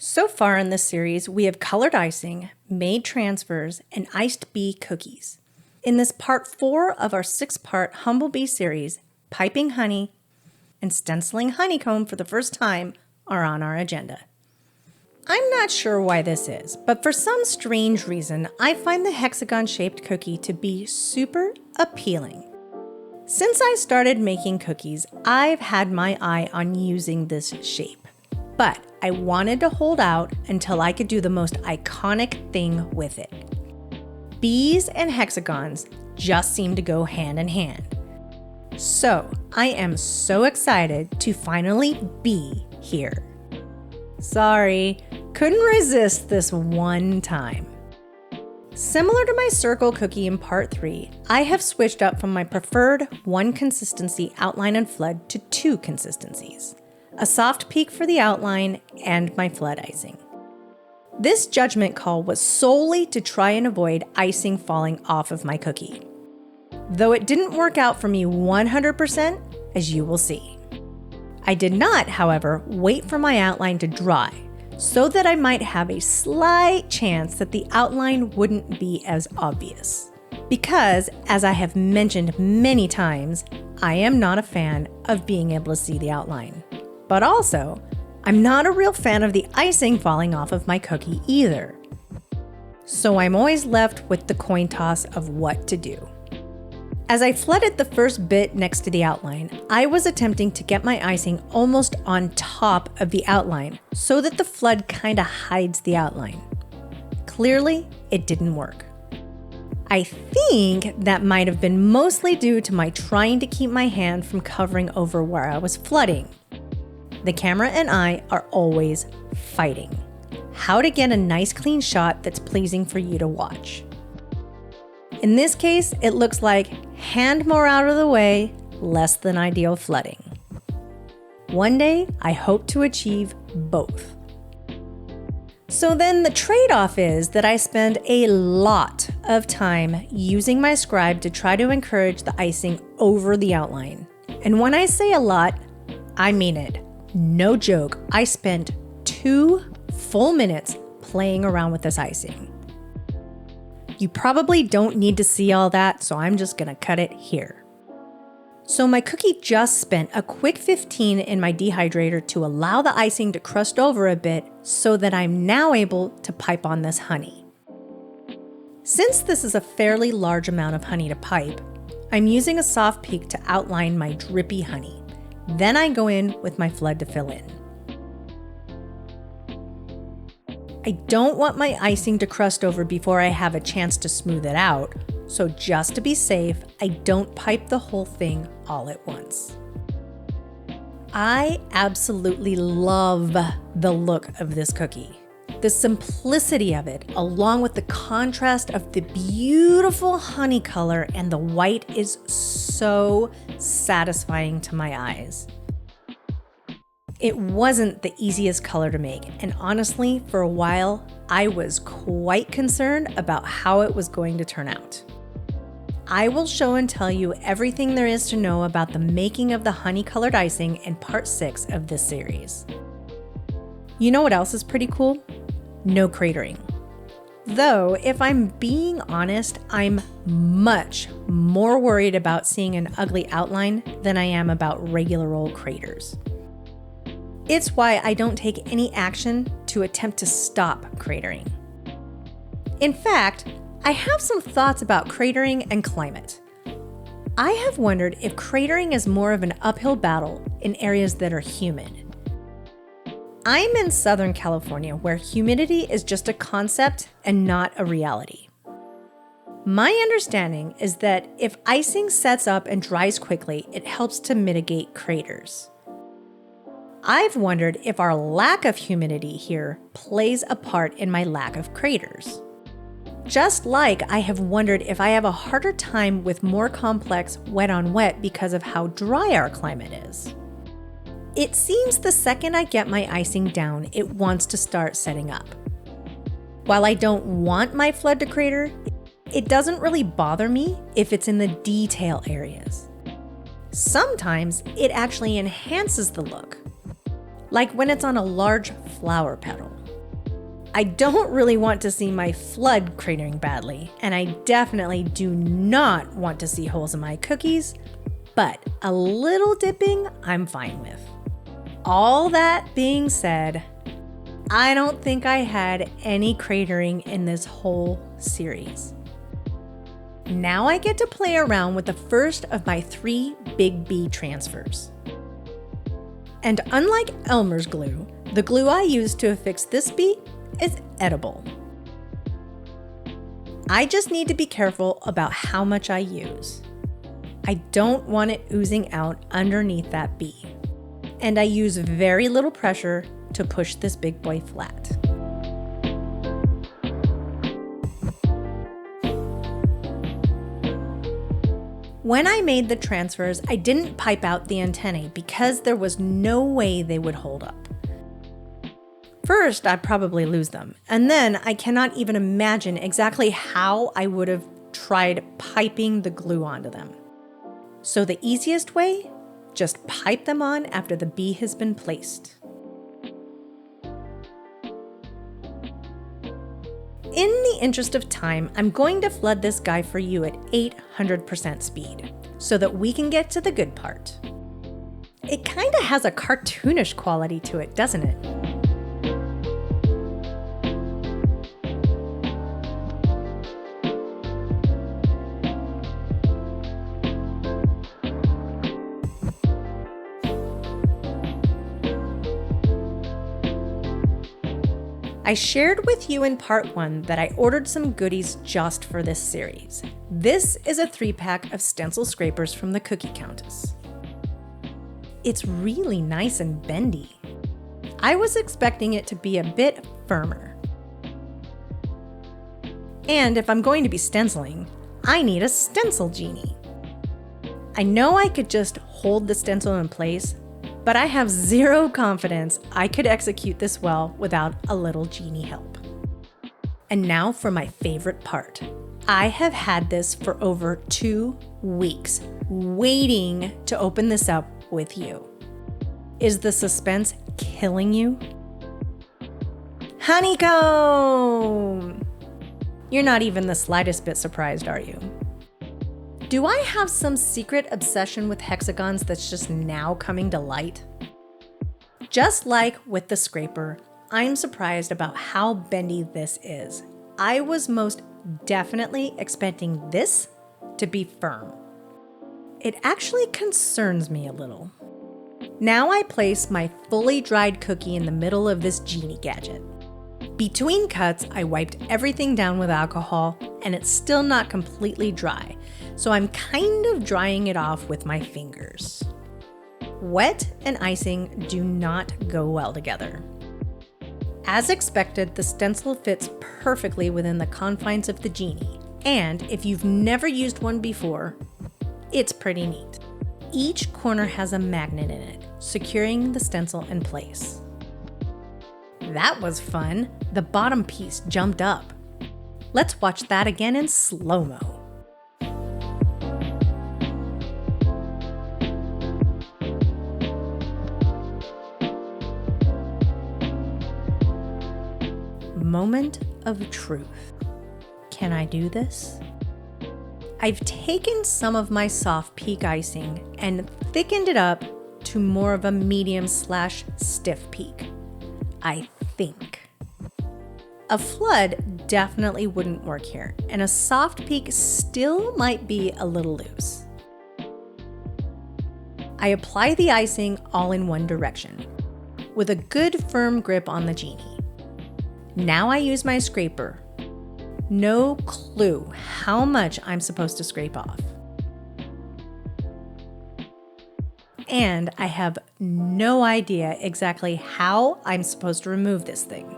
So far in this series, we have colored icing, made transfers, and iced bee cookies. In this part 4 of our 6-part Humble Bee series, piping honey and stenciling honeycomb for the first time are on our agenda. I'm not sure why this is, but for some strange reason, I find the hexagon-shaped cookie to be super appealing. Since I started making cookies, I've had my eye on using this shape. But I wanted to hold out until I could do the most iconic thing with it. Bees and hexagons just seem to go hand in hand. So I am so excited to finally be here. Sorry, couldn't resist this one time. Similar to my circle cookie in part 3, I have switched up from my preferred 1 consistency outline and flood to 2 consistencies. A soft peak for the outline and my flood icing. This judgment call was solely to try and avoid icing falling off of my cookie. Though it didn't work out for me 100%, as you will see. I did not, however, wait for my outline to dry, so that I might have a slight chance that the outline wouldn't be as obvious. Because, as I have mentioned many times, I am not a fan of being able to see the outline. But also, I'm not a real fan of the icing falling off of my cookie either. So I'm always left with the coin toss of what to do. As I flooded the first bit next to the outline, I was attempting to get my icing almost on top of the outline so that the flood kinda hides the outline. Clearly, it didn't work. I think that might have been mostly due to my trying to keep my hand from covering over where I was flooding. The camera and I are always fighting. How to get a nice clean shot that's pleasing for you to watch. In this case, it looks like hand more out of the way, less than ideal flooding. One day, I hope to achieve both. So then the trade-off is that I spend a lot of time using my scribe to try to encourage the icing over the outline. And when I say a lot, I mean it. No joke, I spent 2 full minutes playing around with this icing. You probably don't need to see all that, so I'm just gonna cut it here. So my cookie just spent a quick 15 in my dehydrator to allow the icing to crust over a bit so that I'm now able to pipe on this honey. Since this is a fairly large amount of honey to pipe, I'm using a soft peak to outline my drippy honey. Then I go in with my flood to fill in. I don't want my icing to crust over before I have a chance to smooth it out, so just to be safe, I don't pipe the whole thing all at once. I absolutely love the look of this cookie. The simplicity of it, along with the contrast of the beautiful honey color and the white, is so satisfying to my eyes. It wasn't the easiest color to make, and honestly, for a while, I was quite concerned about how it was going to turn out. I will show and tell you everything there is to know about the making of the honey-colored icing in part 6 of this series. You know what else is pretty cool? No cratering. Though, if I'm being honest, I'm much more worried about seeing an ugly outline than I am about regular old craters. It's why I don't take any action to attempt to stop cratering. In fact, I have some thoughts about cratering and climate. I have wondered if cratering is more of an uphill battle in areas that are humid. I'm in Southern California, where humidity is just a concept and not a reality. My understanding is that if icing sets up and dries quickly, it helps to mitigate craters. I've wondered if our lack of humidity here plays a part in my lack of craters. Just like I have wondered if I have a harder time with more complex wet on wet because of how dry our climate is. It seems the second I get my icing down, it wants to start setting up. While I don't want my flood to crater, it doesn't really bother me if it's in the detail areas. Sometimes it actually enhances the look, like when it's on a large flower petal. I don't really want to see my flood cratering badly, and I definitely do not want to see holes in my cookies, but a little dipping I'm fine with. All that being said, I don't think I had any cratering in this whole series. Now I get to play around with the first of my 3 Big B transfers. And unlike Elmer's glue, the glue I used to affix this bee is edible. I just need to be careful about how much I use. I don't want it oozing out underneath that bee. And I use very little pressure to push this big boy flat. When I made the transfers, I didn't pipe out the antennae because there was no way they would hold up. First, I'd probably lose them, and then I cannot even imagine exactly how I would have tried piping the glue onto them. So the easiest way? Just pipe them on after the bee has been placed. In the interest of time, I'm going to flood this guy for you at 800% speed so that we can get to the good part. It kind of has a cartoonish quality to it, doesn't it? I shared with you in part 1 that I ordered some goodies just for this series. This is a 3-pack of stencil scrapers from the Cookie Countess. It's really nice and bendy. I was expecting it to be a bit firmer. And if I'm going to be stenciling, I need a stencil genie. I know I could just hold the stencil in place, but I have zero confidence I could execute this well without a little genie help. And now for my favorite part. I have had this for over 2 weeks, waiting to open this up with you. Is the suspense killing you? Honeycomb! You're not even the slightest bit surprised, are you? Do I have some secret obsession with hexagons that's just now coming to light? Just like with the scraper, I'm surprised about how bendy this is. I was most definitely expecting this to be firm. It actually concerns me a little. Now I place my fully dried cookie in the middle of this genie gadget. Between cuts, I wiped everything down with alcohol, and it's still not completely dry, so I'm kind of drying it off with my fingers. Wet and icing do not go well together. As expected, the stencil fits perfectly within the confines of the genie, and if you've never used one before, it's pretty neat. Each corner has a magnet in it, securing the stencil in place. That was fun. The bottom piece jumped up. Let's watch that again in slow-mo. Moment of truth. Can I do this? I've taken some of my soft peak icing and thickened it up to more of a medium/stiff peak. I think. A flood definitely wouldn't work here, and a soft peak still might be a little loose. I apply the icing all in one direction, with a good firm grip on the genie. Now I use my scraper. No clue how much I'm supposed to scrape off. And I have no idea exactly how I'm supposed to remove this thing.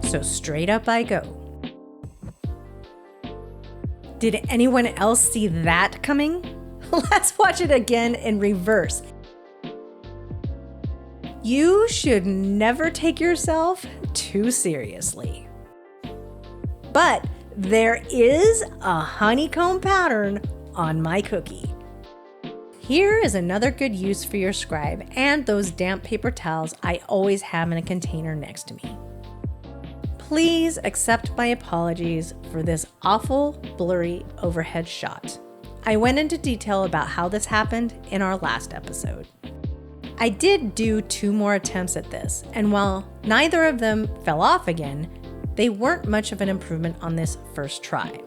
So straight up I go. Did anyone else see that coming? Let's watch it again in reverse. You should never take yourself too seriously. But there is a honeycomb pattern on my cookie. Here is another good use for your scribe and those damp paper towels I always have in a container next to me. Please accept my apologies for this awful, blurry overhead shot. I went into detail about how this happened in our last episode. I did do 2 more attempts at this, and while neither of them fell off again, they weren't much of an improvement on this first try.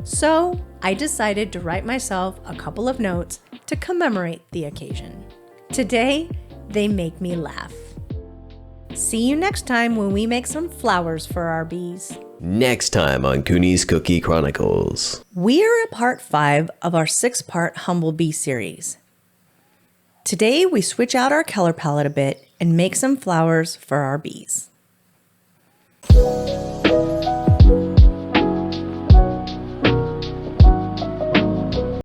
So I decided to write myself a couple of notes to commemorate the occasion. Today, they make me laugh. See you next time when we make some flowers for our bees. Next time on Kuny's Cookie Chronicles. We're at part 5 of our 6-part Humble Bee series. Today, we switch out our color palette a bit and make some flowers for our bees.